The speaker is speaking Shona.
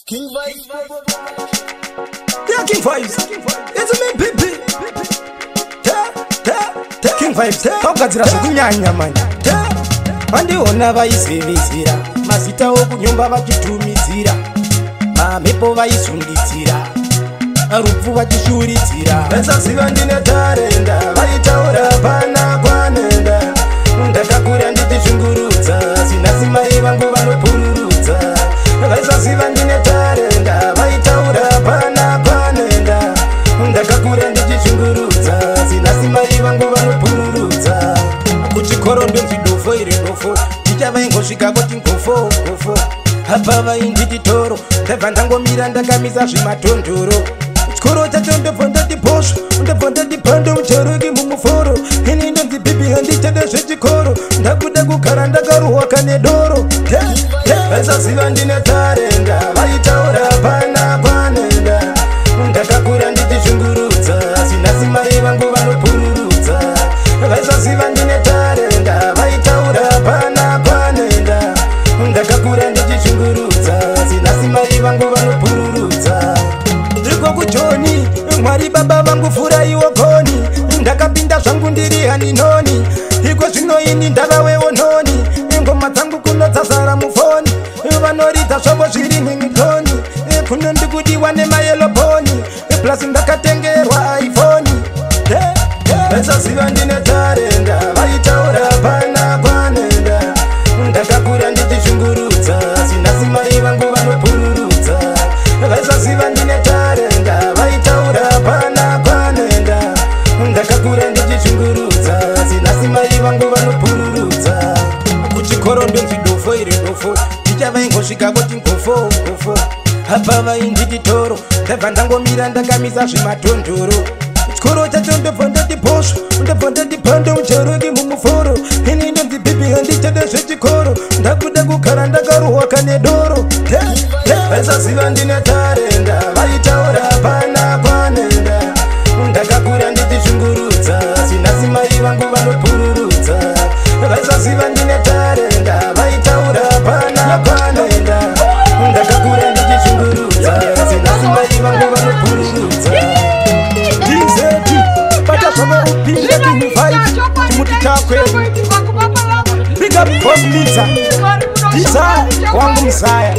King Vibes. Yeah, King Vibes. It's me, baby. King Vibes. Kagadzira zvokunyanya manje. Vandiona vaizivizira mazita okunyumba vachitumidzira mamhepo vaizundidzira rupfu vachishuridzira vasaziva ndine tarenda vaitaura pana kwanenda ndakakura ndichishungurudza sinasi mai vangu vanopururudza vasaziva ndine tarenda vaitaura pana kwanenda ndakakura ndichishungurudza sinasi mai vangu vanopururudza kuchikoro ndonzi dofo iri dofo tichavaingosvika kuti ngofo hapa vainditi toro ndabva ndangomira ndakamisa zvimatondoro chikoro chacho ndobva ndati bhosvo ndobva ndati pando mucharoki mumuforo ini ndonzi bibi handichade zvechikoro ndakuda kugara ndakarohwa kane doro vasaziva ndine tarenda vaitaura pana kwanenda ndakakura ndichishungurudza sinasi mai vangu vanopururudza vasaziva ndine tarenda vaitaura pana kwanenda ndakakura ndichishungurudza sinasi mai vangu vanopururudza ndiko kujoni mwari baba vangu furaiwo koni ndakapinda zvangu ndiri hani noni iko zvino ini ndavawewo nhoni ngoma dzangu kunodzazara mufoni vanoridza zvavo zviri nhingitoni kuno ndikudiwa nemayeloboni plasi ndakatengerwa iphoni vasaziva ndine tarenda vaitaura pana kwanenda ndakakura ndichishungurudza sinasi mai vangu vanopururudza vasaziva ndine tarenda vaitaura pana kwanenda ndakakura ndichishungurudza sinasi mai vangu vanopururudza kuchikoro ndonzi dofo iri dofo tichavaingosvika kuti ngofo hapa vainditi toro ndabva ndangomira ndakamisa zvimatondoro chikoro chacho ndobva ndati bhosvo ndobva ndati pando mucharoki mumuforo ini ndonzi bibi handichade zvechikoro ndakuda kugara ndakarohwa kane doro vasaziva ndine tarenda vaitaura pana kwanenda ndakakura ndichishungurudza sinasi mai vangu vanopururudza vasaziva ndine tarenda vaitaura pana kwanenda ndakakura ndichishungurudza sinasi mai vangu vanopururudza dizeti bata zvava upinda King Vibes chimuti chakwe big up boss Lisa Lisa wangu mzaya